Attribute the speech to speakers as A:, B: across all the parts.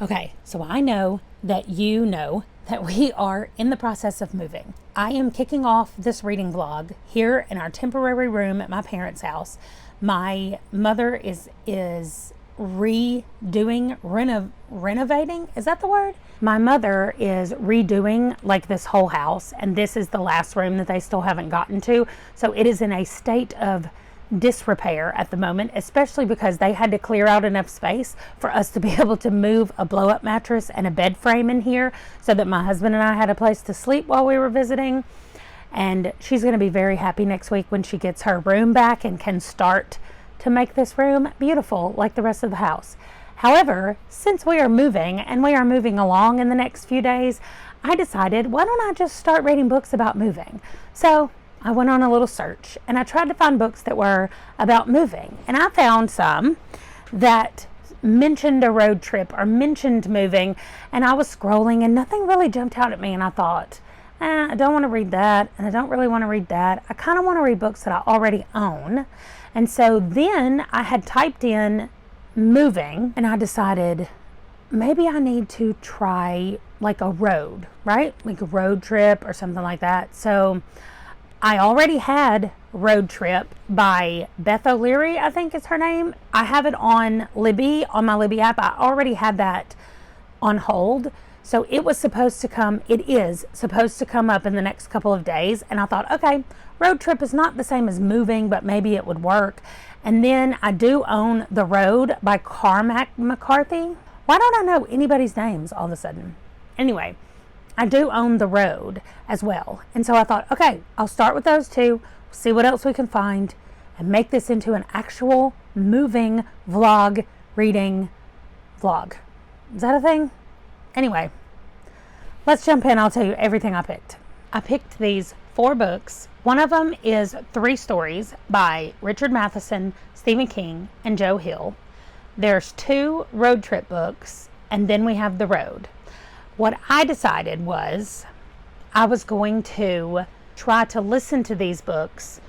A: Okay, so I know that you know that we are in the process of moving. I am kicking off this reading vlog here in our temporary room at my parents' house. My mother is renovating. Is that the word? My mother is redoing like this whole house, and this is the last room that they still haven't gotten to. So it is in a state of disrepair at the moment, especially because they had to clear out enough space for us to be able to move a blow-up mattress and a bed frame in here so that my husband and I had a place to sleep while we were visiting. And she's going to be very happy next week when she gets her room back and can start to make this room beautiful like the rest of the house. However, since we are moving and we are moving along in the next few days, I decided, why don't I just start reading books about moving? So I went on a little search and I tried to find books that were about moving, and I found some that mentioned a road trip or mentioned moving, and I was scrolling and nothing really jumped out at me, and I thought, I don't want to read that, and I don't really want to read that. I kind of want to read books that I already own. And so then I had typed in moving, and I decided maybe I need to try like a road, right? Like a road trip or something like that. So I already had Road Trip by Beth O'Leary, I think is her name. I have it on Libby, on my Libby app. I already had that on hold. So it is supposed to come up in the next couple of days. And I thought, okay, Road Trip is not the same as moving, but maybe it would work. And then I do own The Road by Cormac McCarthy. Why don't I know anybody's names all of a sudden? Anyway, I do own The Road as well. And so I thought, okay, I'll start with those two, see what else we can find, and make this into an actual moving vlog, reading vlog. Is that a thing? Anyway, let's jump in. I'll tell you everything I picked. I picked these 4 books. One of them is 3 stories by Richard Matheson, Stephen King, and Joe Hill. There's 2 road trip books, and then we have The Road. What I decided was I was going to try to listen to these books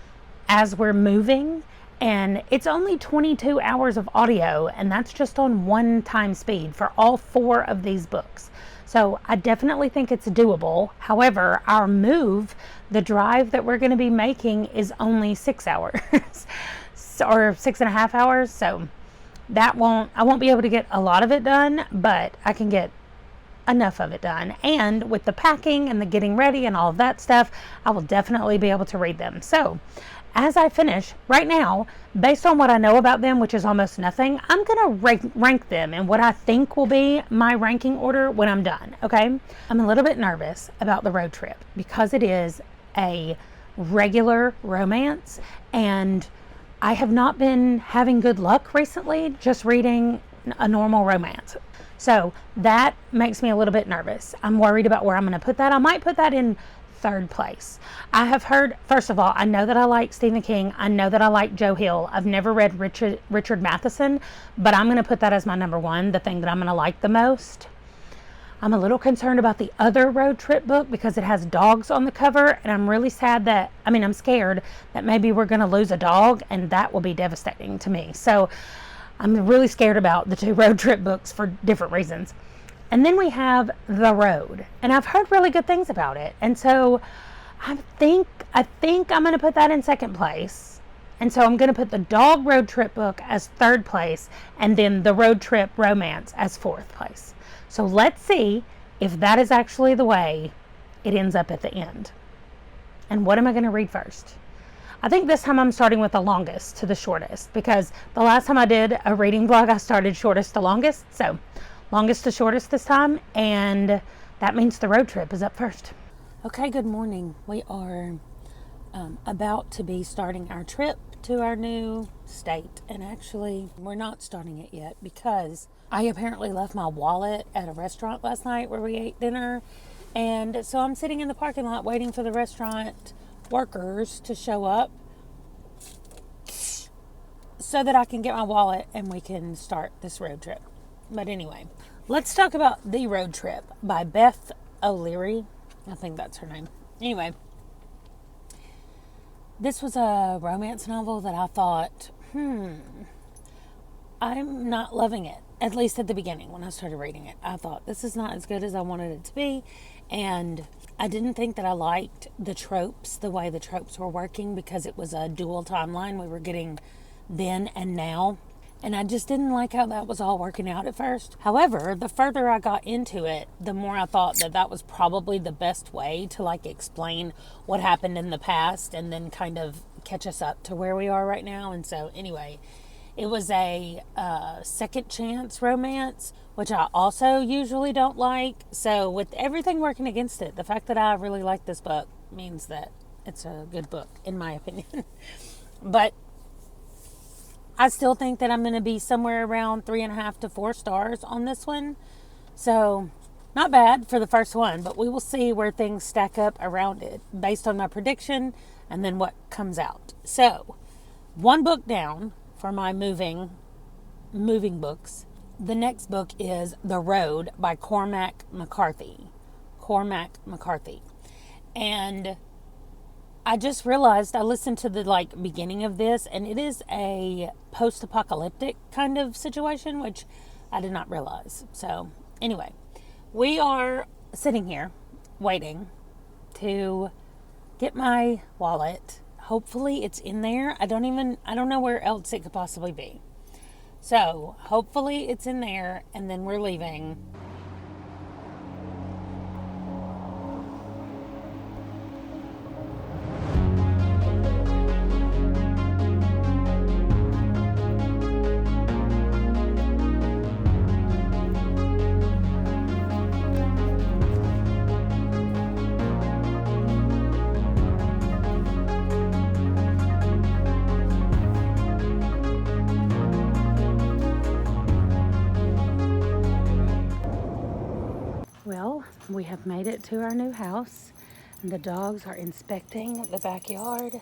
A: as we're moving, and it's only 22 hours of audio, and that's just on 1 time speed for all 4 of these books. So I definitely think it's doable. However, our move, the drive that we're going to be making, is only 6 hours or 6.5 hours. So I won't be able to get a lot of it done, but I can get enough of it done. And with the packing and the getting ready and all of that stuff, I will definitely be able to read them. So as I finish right now, based on what I know about them, which is almost nothing, I'm going to rank them in what I think will be my ranking order when I'm done. Okay. I'm a little bit nervous about The Road Trip because it is a regular romance, and I have not been having good luck recently just reading a normal romance. So that makes me a little bit nervous. I'm worried about where I'm going to put that. I might put that in 3rd place. I have heard, first of all, I know that I like Stephen King. I know that I like Joe Hill. I've never read Richard Matheson, but I'm going to put that as my number 1, the thing that I'm going to like the most. I'm a little concerned about the other road trip book because it has dogs on the cover, and I'm really sad I'm scared that maybe we're going to lose a dog, and that will be devastating to me. So I'm really scared about the 2 road trip books for different reasons. And then we have The Road, and I've heard really good things about it. And so I think I'm going to put that in 2nd place. And so I'm going to put the dog road trip book as 3rd place, and then the road trip romance as 4th place. So let's see if that is actually the way it ends up at the end. And what am I going to read first? I think this time I'm starting with the longest to the shortest, because the last time I did a reading vlog, I started shortest to longest. So longest to shortest this time, and that means The Road Trip is up first. Okay, good morning. We are about to be starting our trip to our new state, and actually we're not starting it yet because I apparently left my wallet at a restaurant last night where we ate dinner, and so I'm sitting in the parking lot waiting for the restaurant workers to show up so that I can get my wallet and we can start this road trip. But anyway, let's talk about The Road Trip by Beth O'Leary. I think that's her name. Anyway, this was a romance novel that I thought, I'm not loving it. at least at the beginning when I started reading it. I thought, this is not as good as I wanted it to be. And I didn't think that I liked the tropes, the way the tropes were working, because it was a dual timeline. We were getting then and now. And I just didn't like how that was all working out at first. However, the further I got into it, the more I thought that that was probably the best way to like explain what happened in the past and then kind of catch us up to where we are right now. And so anyway, it was a second chance romance, which I also usually don't like. So with everything working against it, the fact that I really like this book means that it's a good book, in my opinion. But I still think that I'm going to be somewhere around 3.5 to 4 stars on this one. So not bad for the first one, but we will see where things stack up around it based on my prediction and then what comes out. So one book down for my moving books. The next book is The Road by Cormac McCarthy. Cormac McCarthy. And I just realized, I listened to the beginning of this, and it is a post-apocalyptic kind of situation, which I did not realize. So anyway, we are sitting here waiting to get my wallet. Hopefully it's in there. I don't know where else it could possibly be. So hopefully it's in there, and then we're leaving. Well, we have made it to our new house, and the dogs are inspecting the backyard.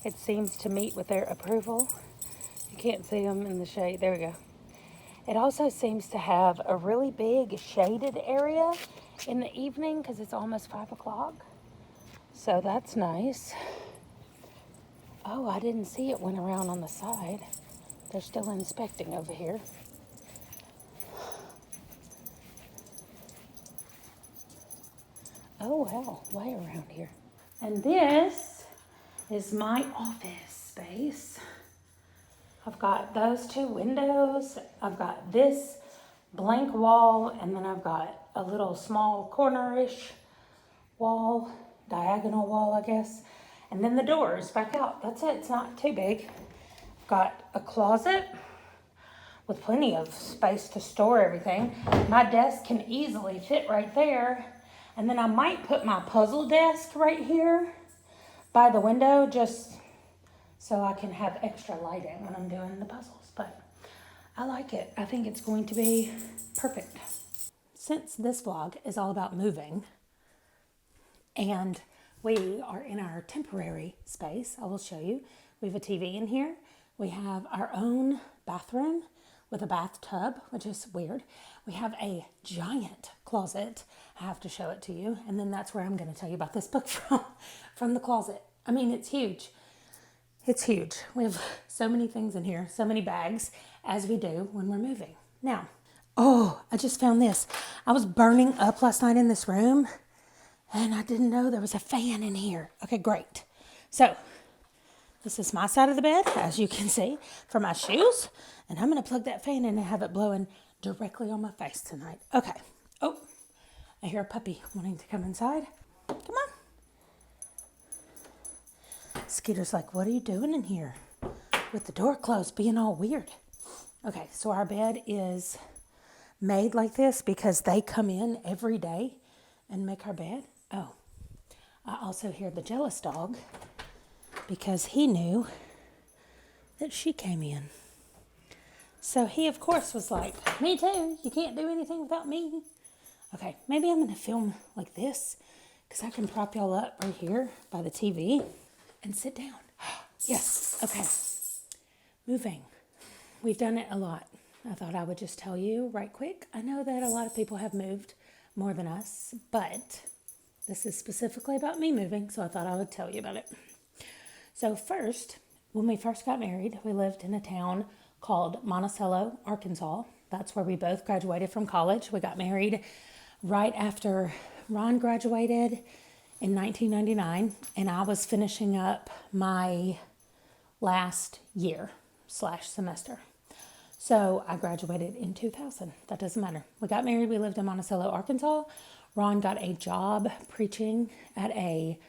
A: It seems to meet with their approval. You can't see them in the shade. There we go. It also seems to have a really big shaded area in the evening because it's almost 5 o'clock. So that's nice. Oh, I didn't see it went around on the side. They're still inspecting over here. Oh, wow, way around here. And this is my office space. I've got those 2 windows. I've got this blank wall, and then I've got a little small corner-ish wall, diagonal wall, I guess. And then the doors back out. That's it. It's not too big. I've got a closet with plenty of space to store everything. My desk can easily fit right there. And then I might put my puzzle desk right here by the window just so I can have extra lighting when I'm doing the puzzles. But I like it. I think it's going to be perfect. Since this vlog is all about moving and we are in our temporary space, I will show you. We have a TV in here. We have our own bathroom with a bathtub, which is weird. We have a giant closet. I have to show it to you. And then that's where I'm going to tell you about this book from the closet. I mean, it's huge. It's huge. We have so many things in here, so many bags, as we do when we're moving. Now, I just found this. I was burning up last night in this room, and I didn't know there was a fan in here. Okay, great. So, this is my side of the bed, as you can see, for my shoes. And I'm going to plug that fan in and have it blowing directly on my face tonight. Okay. Oh, I hear a puppy wanting to come inside. Come on. Skeeter's like, what are you doing in here? With the door closed, being all weird. Okay, so our bed is made like this because they come in every day and make our bed. Oh, I also hear the jealous dog because he knew that she came in. So he, of course, was like, me too. You can't do anything without me. Okay, maybe I'm going to film like this because I can prop y'all up right here by the TV and sit down. Yes, okay. Moving. We've done it a lot. I thought I would just tell you right quick. I know that a lot of people have moved more than us, but this is specifically about me moving, so I thought I would tell you about it. So first, when we first got married, we lived in a town called Monticello, Arkansas. That's where we both graduated from college. We got married right after Ron graduated in 1999, and I was finishing up my last year / semester. So I graduated in 2000. That doesn't matter. We got married. We lived in Monticello, Arkansas. Ron got a job preaching at a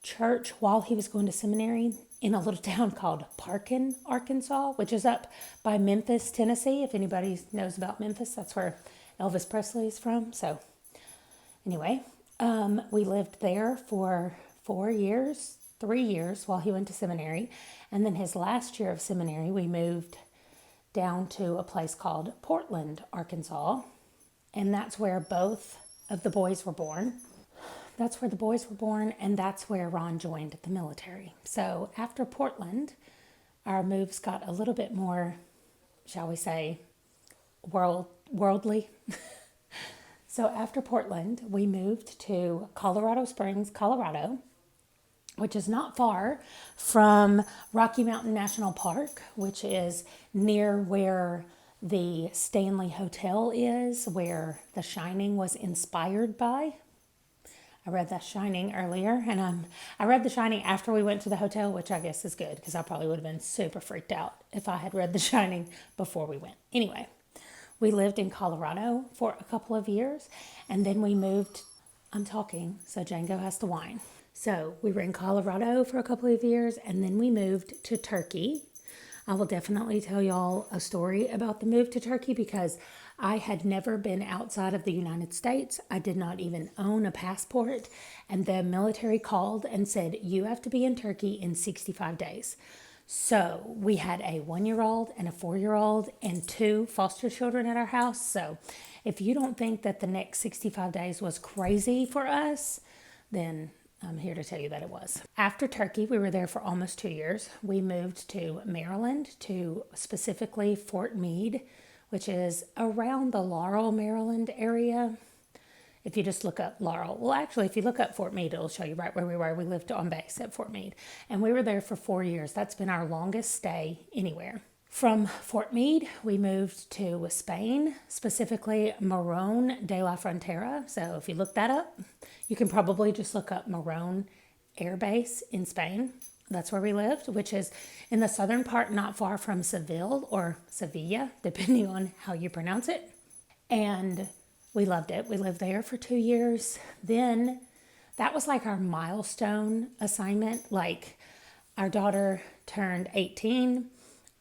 A: church while he was going to seminary in a little town called Parkin, Arkansas, which is up by Memphis, Tennessee. If anybody knows about Memphis, that's where Elvis Presley is from. So anyway, we lived there for 3 years while he went to seminary. And then his last year of seminary, we moved down to a place called Portland, Arkansas. And that's where both of the boys were born. And that's where Ron joined the military. So after Portland, our moves got a little bit more, shall we say, worldly. So after Portland, we moved to Colorado Springs, Colorado, which is not far from Rocky Mountain National Park, which is near where the Stanley Hotel is, where The Shining was inspired by. I read The Shining earlier, and I read The Shining after we went to the hotel, which I guess is good, because I probably would have been super freaked out if I had read The Shining before we went. Anyway, we lived in Colorado for a couple of years, and then we moved. I'm talking, so Jango has to whine. So we were in Colorado for a couple of years, and then we moved to Turkey. I will definitely tell y'all a story about the move to Turkey, because I had never been outside of the United States. I did not even own a passport, and the military called and said, you have to be in Turkey in 65 days. So we had a 1-year-old and a 4-year-old and 2 foster children at our house. So if you don't think that the next 65 days was crazy for us, then I'm here to tell you that it was. After Turkey, we were there for almost 2 years. We moved to Maryland, to specifically Fort Meade, which is around the Laurel, Maryland area. If you just look up Laurel, well, actually, if you look up Fort Meade, it'll show you right where we were. We lived on base at Fort Meade, and we were there for 4 years. That's been our longest stay anywhere. From Fort Meade, we moved to Spain, specifically Morón de la Frontera. So if you look that up, you can probably just look up Morón Air Base in Spain. That's where we lived, which is in the southern part, not far from Seville or Sevilla, depending on how you pronounce it. And we loved it. We lived there for 2 years. Then that was like our milestone assignment. Like, our daughter turned 18,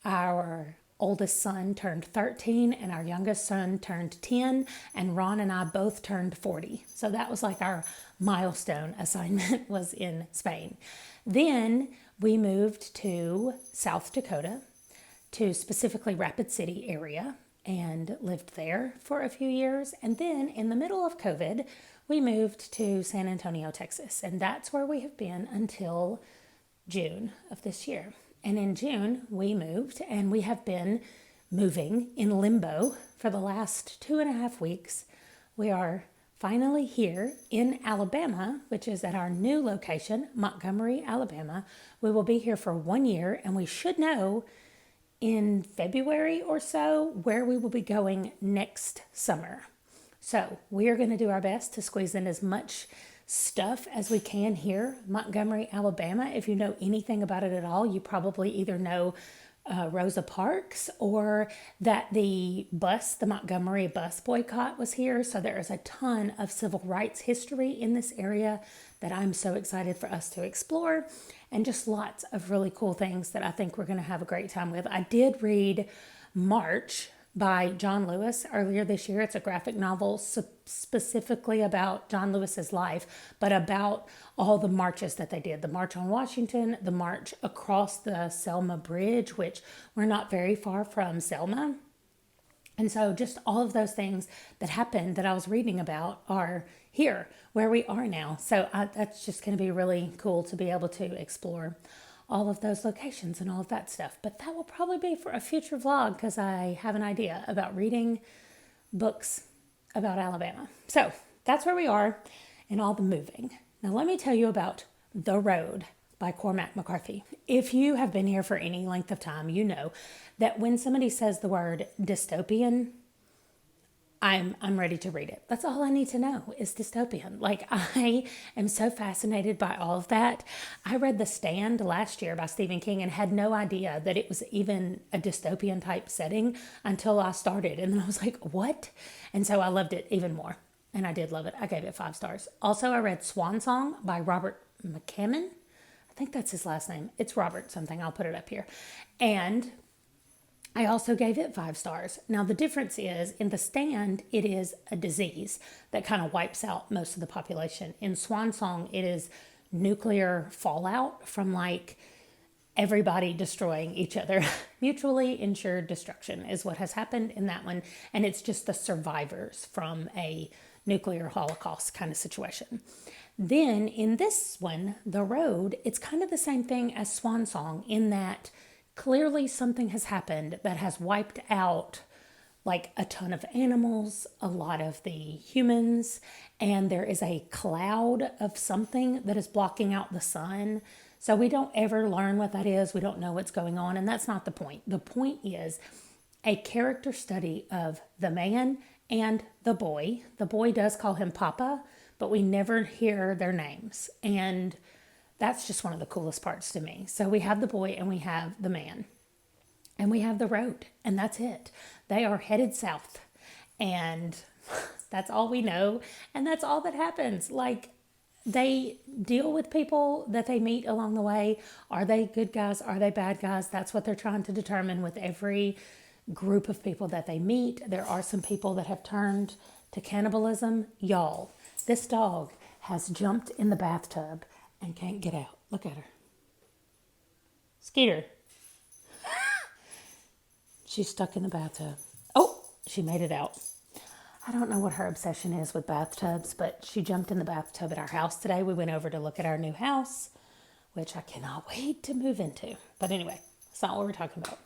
A: our oldest son turned 13, and our youngest son turned 10, and Ron and I both turned 40. So that was like our milestone assignment, was in Spain. Then we moved to South Dakota, to specifically Rapid City area, and lived there for a few years. And then in the middle of COVID, we moved to San Antonio, Texas. And that's where we have been until June of this year. And in June, we moved, and we have been moving in limbo for the last 2.5 weeks. We are finally here in Alabama, which is at our new location, Montgomery, Alabama. We will be here for 1 year, and we should know in February or so where we will be going next summer. So we are going to do our best to squeeze in as much stuff as we can here, Montgomery, Alabama. If you know anything about it at all, you probably either know Rosa Parks, or that the Montgomery bus boycott was here. So there is a ton of civil rights history in this area that I'm so excited for us to explore, and just lots of really cool things that I think we're going to have a great time with. I did read March by John Lewis earlier this year. It's a graphic novel specifically about John Lewis's life, but about all the marches that they did. The March on Washington, the march across the Selma Bridge, which we're not very far from Selma. And so just all of those things that happened that I was reading about are here, where we are now. So that's just going to be really cool to be able to explore all of those locations and all of that stuff. But that will probably be for a future vlog, because I have an idea about reading books about Alabama. So that's where we are in all the moving. Now let me tell you about the road. by Cormac McCarthy. If you have been here for any length of time, you know that when somebody says the word dystopian, I'm ready to read it. That's all I need to know is dystopian. Like, I am so fascinated by all of that. I read The Stand last year by Stephen King and had no idea that it was even a dystopian type setting until I started. And then I was like, what? And so I loved it even more. And I did love it. I gave it 5 stars. Also, I read Swan Song by Robert McCammon. I think that's his last name. It's Robert something. I'll put it up here. And I also gave it 5 stars. Now, the difference is in The Stand, it is a disease that kind of wipes out most of the population. In Swan Song, it is nuclear fallout from like everybody destroying each other. Mutually insured destruction is what has happened in that one. And it's just the survivors from a nuclear holocaust kind of situation. Then in this one, The Road, it's kind of the same thing as Swan Song in that clearly something has happened that has wiped out like a ton of animals, a lot of the humans, and there is a cloud of something that is blocking out the sun. So we don't ever learn what that is. We don't know what's going on, and that's not the point. The point is a character study of the man and the boy. The boy does call him Papa, but we never hear their names. And that's just one of the coolest parts to me. So we have the boy and we have the man and we have the road, and that's it. They are headed south, and that's all we know. And that's all that happens. Like, they deal with people that they meet along the way. Are they good guys? Are they bad guys? That's what they're trying to determine with every group of people that they meet. There are some people that have turned to cannibalism. Y'all, this dog has jumped in the bathtub and can't get out. Look at her. Skeeter. She's stuck in the bathtub. Oh, she made it out. I don't know what her obsession is with bathtubs, but she jumped in the bathtub at our house today. We went over to look at our new house, which I cannot wait to move into. But anyway, that's not what we're talking about.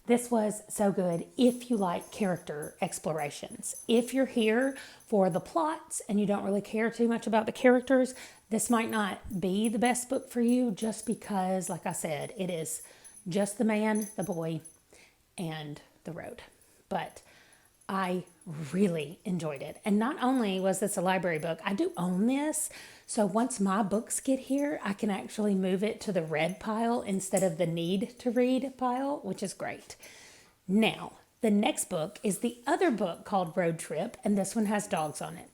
A: This was so good if you like character explorations. If you're here for the plots and you don't really care too much about the characters, this might not be the best book for you just because, like I said, it is just the man, the boy, and the road. But I really enjoyed it. And not only was this a library book, I do own this. So once my books get here, I can actually move it to the read pile instead of the need to read pile, which is great. Now, the next book is the other book called Road Trip, and this one has dogs on it.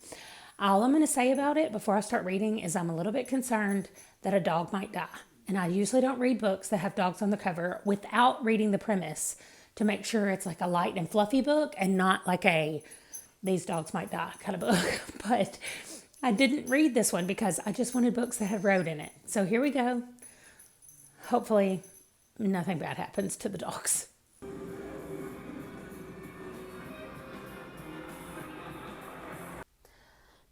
A: All I'm going to say about it before I start reading is I'm a little bit concerned that a dog might die. And I usually don't read books that have dogs on the cover without reading the premise to make sure it's like a light and fluffy book and not like a these dogs might die kind of book. But I didn't read this one because I just wanted books that had road in it. So here we go. Hopefully nothing bad happens to the dogs.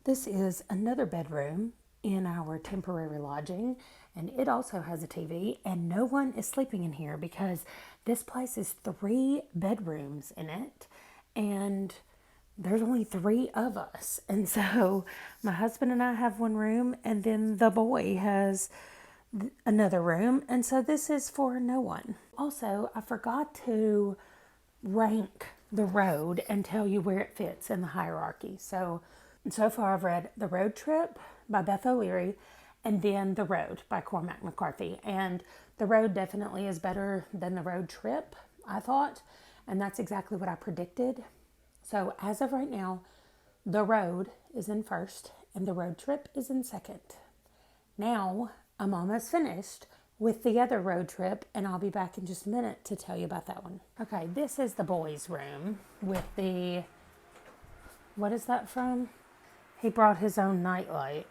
A: This is another bedroom in our temporary lodging, and it also has a TV, and no one is sleeping in here because this place is 3 bedrooms in it, and there's only 3 of us. And so my husband and I have one room, and then the boy has another room, and so this is for no one. Also, I forgot to rank the road and tell you where it fits in the hierarchy. So far I've read The Road Trip by Beth and then The Road by Cormac McCarthy. And The Road definitely is better than The Road Trip, I thought. And that's exactly what I predicted. So as of right now, The Road is in first and The Road Trip is in second. Now I'm almost finished with the other road trip, and I'll be back in just a minute to tell you about that one. Okay, this is the boys' room with the, what is that from? He brought his own nightlight.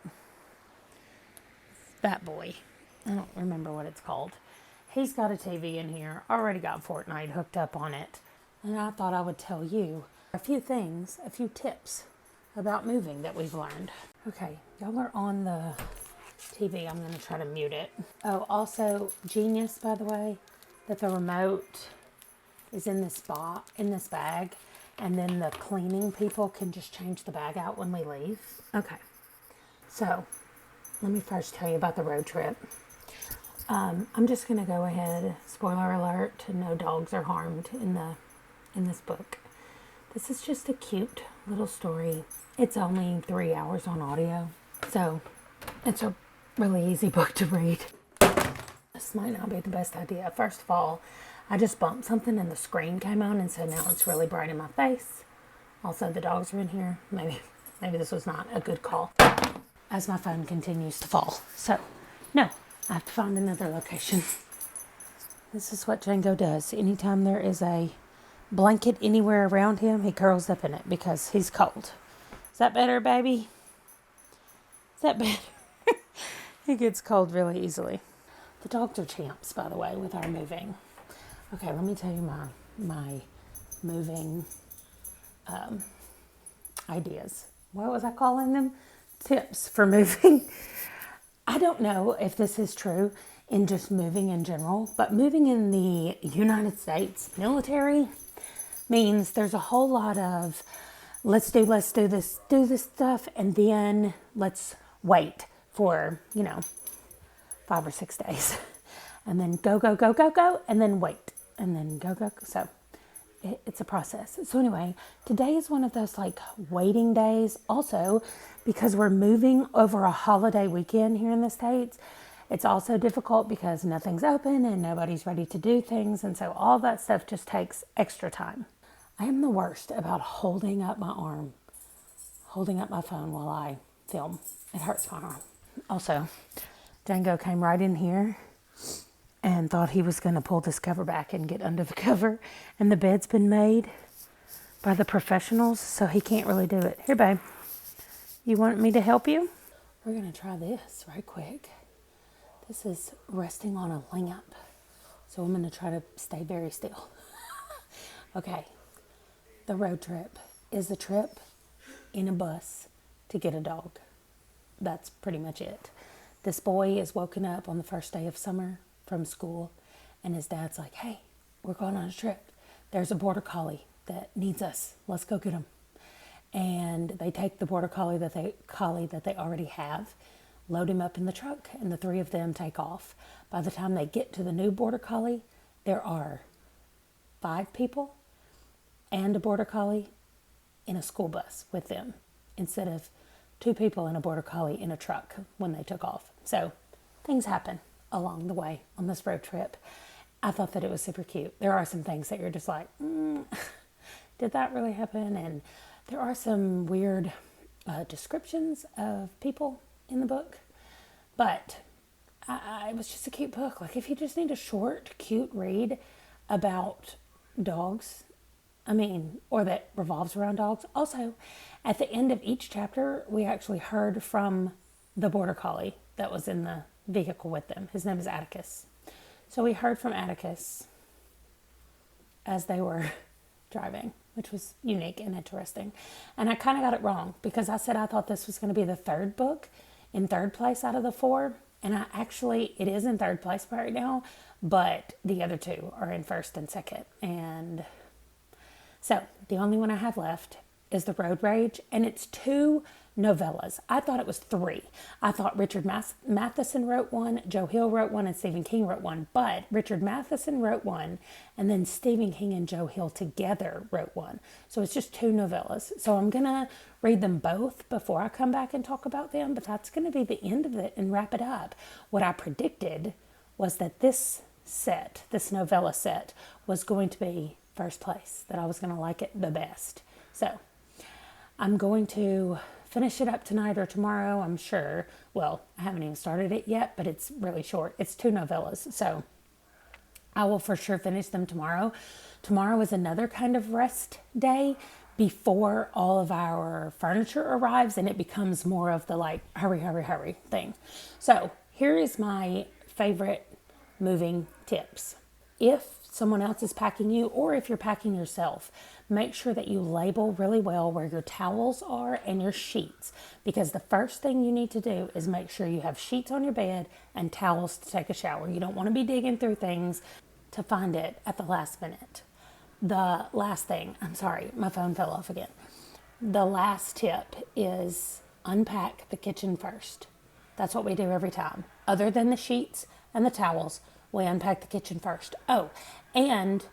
A: That boy. I don't remember what it's called. He's got a TV in here. Already got Fortnite hooked up on it. And I thought I would tell you a few things, a few tips about moving that we've learned. Okay, y'all are on the TV. I'm going to try to mute it. Oh, also, genius, by the way, that the remote is in this bag. And then the cleaning people can just change the bag out when we leave. Okay, so let me first tell you about the road trip. I'm just going to go ahead, spoiler alert, no dogs are harmed in this book. This is just a cute little story. It's only 3 hours on audio, so it's a really easy book to read. This might not be the best idea. First of all, I just bumped something and the screen came on, and so now it's really bright in my face. Also, the dogs are in here. Maybe this was not a good call as my phone continues to fall. So, no, I have to find another location. This is what Jango does. Anytime there is a blanket anywhere around him, he curls up in it because he's cold. Is that better, baby? Is that better? He gets cold really easily. The dogs are champs, by the way, with our moving. Okay, let me tell you my moving ideas. What was I calling them? Tips for moving. I don't know if this is true in just moving in general, but moving in the United States military means there's a whole lot of let's do this stuff, and then let's wait for, 5 or 6 days. And then go, and then wait, and then go. So it's a process. So anyway, today is one of those waiting days. Also, because we're moving over a holiday weekend here in the States, it's also difficult because nothing's open and nobody's ready to do things. And so all that stuff just takes extra time. I am the worst about holding up my arm, holding up my phone while I film. It hurts my arm. Also, Jango came right in here and thought he was going to pull this cover back and get under the cover. And the bed's been made by the professionals, so he can't really do it. Here, babe. You want me to help you? We're going to try this right quick. This is resting on a lamp, so I'm going to try to stay very still. Okay. The road trip is a trip in a bus to get a dog. That's pretty much it. This boy is woken up on the first day of summer from school, and his dad's like, hey, we're going on a trip. There's a border collie that needs us. Let's go get him. And they take the border collie that they already have, load him up in the truck, and the three of them take off. By the time they get to the new border collie, there are 5 people and a border collie in a school bus with them, instead of 2 people and a border collie in a truck when they took off. So things happen along the way on this road trip. I thought that it was super cute. There are some things that you're just like, did that really happen? And there are some weird descriptions of people in the book, but it was just a cute book. If you just need a short, cute read about dogs, or that revolves around dogs. Also, at the end of each chapter, we actually heard from the border collie that was in the vehicle with them. His name is Atticus. So we heard from Atticus as they were driving, which was unique and interesting. And I kind of got it wrong because I said I thought this was going to be the 3rd book in 3rd place out of the 4. And it is in 3rd place right now, but the other 2 are in 1st and 2nd. And so the only one I have left is The Road Rage, and it's 2 novellas. I thought it was 3. I thought Richard Matheson wrote one, Joe Hill wrote one, and Stephen King wrote one, but Richard Matheson wrote one, and then Stephen King and Joe Hill together wrote one. So it's just 2 novellas. So I'm going to read them both before I come back and talk about them, but that's going to be the end of it and wrap it up. What I predicted was that this novella set, was going to be 1st place, that I was going to like it the best. So I'm going to finish it up tonight or tomorrow, I'm sure. Well, I haven't even started it yet, but it's really short. It's 2 novellas, so I will for sure finish them tomorrow. Tomorrow is another kind of rest day before all of our furniture arrives, and it becomes more of the hurry thing. So here is my favorite moving tips. If someone else is packing you, or if you're packing yourself, make sure that you label really well where your towels are and your sheets, because the first thing you need to do is make sure you have sheets on your bed and towels to take a shower. You don't want to be digging through things to find it at the last minute. The last thing, I'm sorry, my phone fell off again. The last tip is unpack the kitchen first. That's what we do every time. Other than the sheets and the towels. We unpack the kitchen first. Oh, and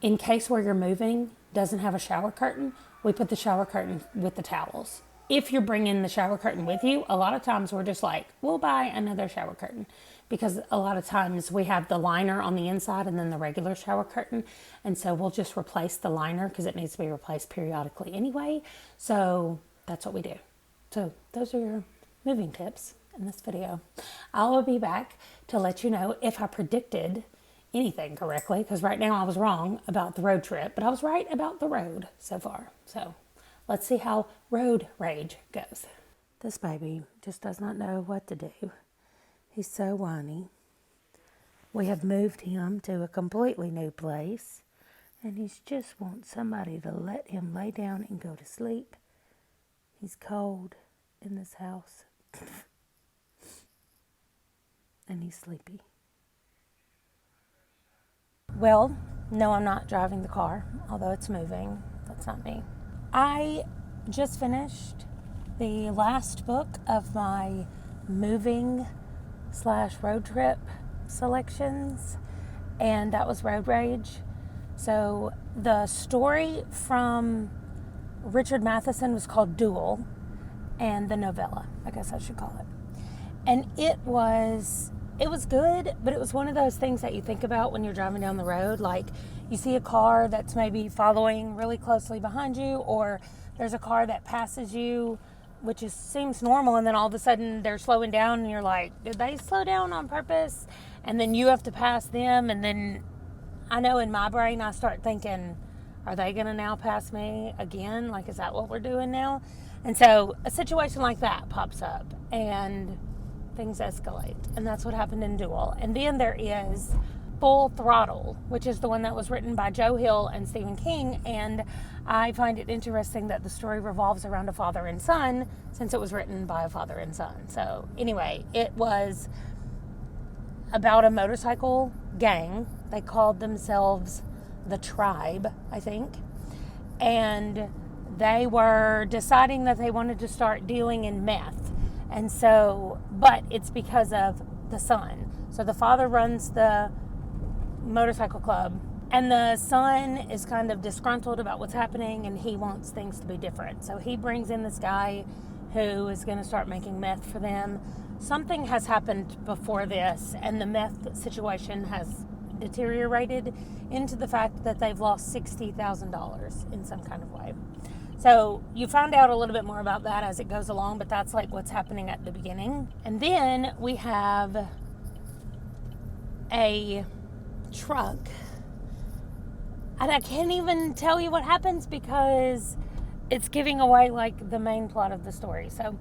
A: in case where you're moving doesn't have a shower curtain, we put the shower curtain with the towels. If you're bringing the shower curtain with you, a lot of times we're just like, we'll buy another shower curtain, because a lot of times we have the liner on the inside and then the regular shower curtain. And so we'll just replace the liner because it needs to be replaced periodically anyway. So that's what we do. So those are your moving tips in this video. I will be back to let you know if I predicted anything correctly, because right now I was wrong about the road trip, but I was right about the road so far. So let's see how road rage goes. This baby just does not know what to do. He's so whiny. We have moved him to a completely new place, and he just wants somebody to let him lay down and go to sleep. He's cold in this house, and he's sleepy. Well, no, I'm not driving the car, although it's moving. That's not me. I just finished the last book of my moving/road trip selections, and that was Road Rage. So the story from Richard Matheson was called Duel, and the novella, I guess I should call it. And it was good, but it was one of those things that you think about when you're driving down the road. Like, you see a car that's maybe following really closely behind you, or there's a car that passes you, which seems normal, and then all of a sudden they're slowing down, and you're like, did they slow down on purpose? And then you have to pass them, and then I know in my brain I start thinking, are they going to now pass me again? Like, is that what we're doing now? And so a situation like that pops up, and things escalate, and that's what happened in Duel. And then there is Full Throttle, which is the one that was written by Joe Hill and Stephen King, and I find it interesting that the story revolves around a father and son, since it was written by a father and son. So anyway, it was about a motorcycle gang. They called themselves the Tribe, I think, and they were deciding that they wanted to start dealing in meth. And so, but it's because of the son. So the father runs the motorcycle club, and the son is kind of disgruntled about what's happening, and he wants things to be different. So he brings in this guy who is going to start making meth for them. Something has happened before this, and the meth situation has deteriorated into the fact that they've lost $60,000 in some kind of way. So you find out a little bit more about that as it goes along, but that's like what's happening at the beginning. And then we have a truck, and I can't even tell you what happens because it's giving away like the main plot of the story. So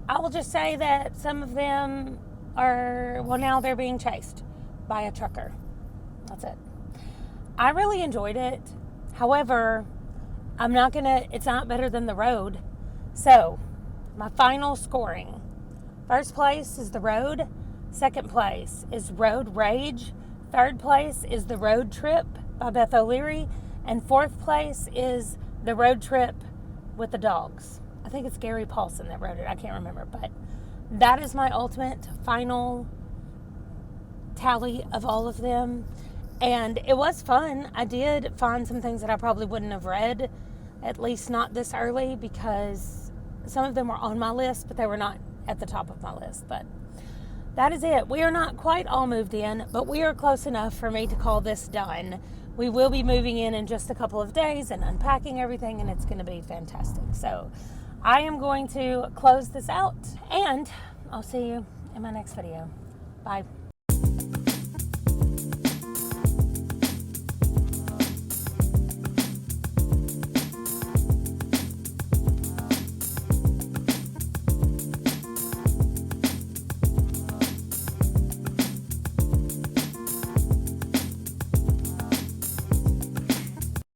A: I will just say that some of them are, well, now they're being chased by a trucker. That's it. I really enjoyed it. However, it's not better than The Road. So my final scoring: first place is The Road, second place is Road Rage, third place is The Road Trip by Beth O'Leary, and fourth place is The Road Trip with the Dogs. I think it's Gary Paulsen that wrote it. I can't remember, but that is my ultimate final tally of all of them. And it was fun. I did find some things that I probably wouldn't have read, at least not this early, because some of them were on my list, but they were not at the top of my list. But that is it. We are not quite all moved in, but we are close enough for me to call this done. We will be moving in just a couple of days and unpacking everything, and it's going to be fantastic. So I am going to close this out, and I'll see you in my next video. Bye.